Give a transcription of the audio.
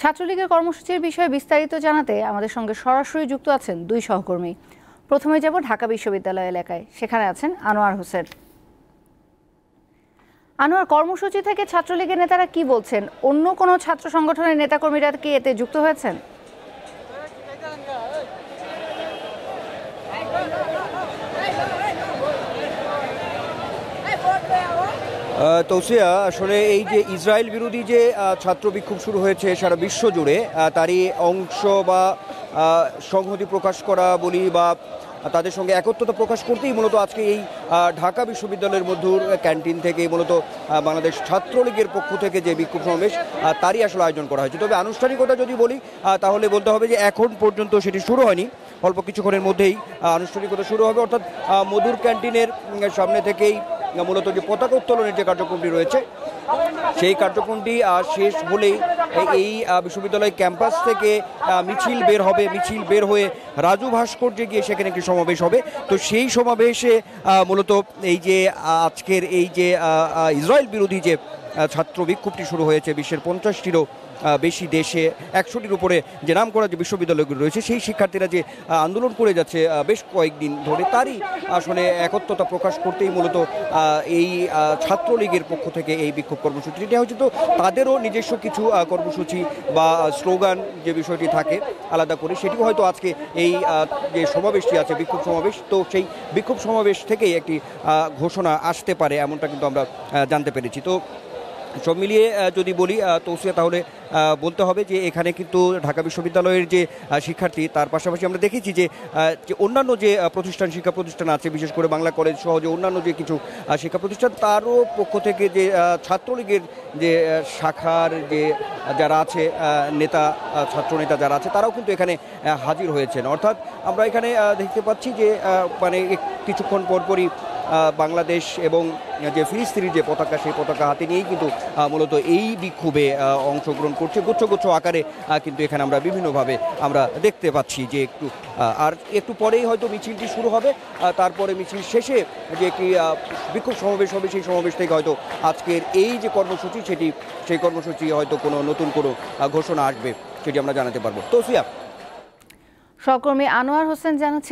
ছাত্রলীগের কর্মসূচির বিষয়ে বিস্তারিত জানাতে আমাদের সঙ্গে সরাসরি যুক্ত আছেন দুই সহকর্মী। প্রথমে যাব ঢাকা বিশ্ববিদ্যালয় এলাকায়, সেখানে আছেন আনোয়ার হোসেন। আনোয়ার, কর্মসূচি থেকে ছাত্রলীগের নেতারা কি বলছেন? অন্য কোনো ছাত্র সংগঠনের নেতাকর্মীরা কি এতে যুক্ত হয়েছেন? তৌসিয়া, আসলে এই যে ইসরায়েল বিরোধী যে ছাত্র বিক্ষোভ শুরু হয়েছে সারা বিশ্ব জুড়ে, তারই অংশ বা সংহতি প্রকাশ করা বলি বা তাদের সঙ্গে একত্রতা প্রকাশ করতেই মূলত আজকে এই ঢাকা বিশ্ববিদ্যালয়ের মধ্যুর ক্যান্টিন থেকে মূলত বাংলাদেশ ছাত্রলীগের পক্ষ থেকে যে বিক্ষোভ সমাবেশ তারই আসলে আয়োজন করা হয়েছে। তবে আনুষ্ঠানিকতা যদি বলি তাহলে বলতে হবে যে এখন পর্যন্ত সেটি শুরু হয়নি, অল্প কিছুক্ষণের মধ্যেই আনুষ্ঠানিকতা শুরু হবে। অর্থাৎ মধুর ক্যান্টিনের সামনে থেকেই মূলত যে পতাকা উত্তোলনের যে কার্যক্রমটি রয়েছে সেই কার্যক্রমটি শেষ হলেই এই বিশ্ববিদ্যালয় ক্যাম্পাস থেকে মিছিল বের হবে। মিছিল বের হয়ে রাজু ভাস্কর্যে গিয়ে সেখানে একটি সমাবেশ হবে। তো সেই সমাবেশে মূলত এই যে আজকের এই যে ইসরায়েল বিরোধী যে ছাত্র বিক্ষোভটি শুরু হয়েছে, বিশ্বের 50টিরও বেশি দেশে 100টির উপরে যে নাম করা যে বিশ্ববিদ্যালয়গুলো রয়েছে, সেই শিক্ষার্থীরা যে আন্দোলন করে যাচ্ছে বেশ কয়েকদিন ধরে, তারই আসলে একত্রতা প্রকাশ করতেই মূলত এই ছাত্রলীগের পক্ষ থেকে এই বিক্ষোভ কর্মসূচি এটা হচ্ছে। তো তাদেরও নিজস্ব কিছু কর্মসূচি বা স্লোগান যে বিষয়টি থাকে আলাদা করে, সেটিও হয়তো আজকে এই যে সমাবেশটি আছে বিক্ষোভ সমাবেশ, তো সেই বিক্ষোভ সমাবেশ থেকেই একটি ঘোষণা আসতে পারে এমনটা কিন্তু আমরা জানতে পেরেছি। তো সব মিলিয়ে যদি বলি তৌসিয়া, তাহলে বলতে হবে যে এখানে কিন্তু ঢাকা বিশ্ববিদ্যালয়ের যে শিক্ষার্থী, তার পাশাপাশি আমরা দেখেছি যে অন্যান্য যে শিক্ষা প্রতিষ্ঠান আছে, বিশেষ করে বাংলা কলেজ সহ যে অন্যান্য যে কিছু শিক্ষা প্রতিষ্ঠান, তারও পক্ষ থেকে যে ছাত্রলীগের যে শাখার যে যারা আছে নেতা, ছাত্রনেতা যারা আছে, তারাও কিন্তু এখানে হাজির হয়েছেন। অর্থাৎ আমরা এখানে দেখতে পাচ্ছি যে মানে কিছুক্ষণ পরপরই বাংলাদেশ এবং যে ফিলিস্তিনির যে পতাকা, সেই পতাকা হাতে নিয়েই কিন্তু মূলত এই বিক্ষোভে অংশগ্রহণ করছে গুচ্ছ গুচ্ছ আকারে। কিন্তু এখানে আমরা বিভিন্নভাবে আমরা দেখতে পাচ্ছি যে একটু পরেই হয়তো মিছিলটি শুরু হবে। তারপরে মিছিল শেষে যে একটি বিক্ষোভ সমাবেশ হবে, সেই সমাবেশ থেকে হয়তো আজকের এই যে কর্মসূচি সেই কর্মসূচি হয়তো কোনো নতুন কোনো ঘোষণা আসবে, সেটি আমরা জানাতে পারবো। তৌসিয়া। সহকর্মী আনোয়ার হোসেন জানাচ্ছেন।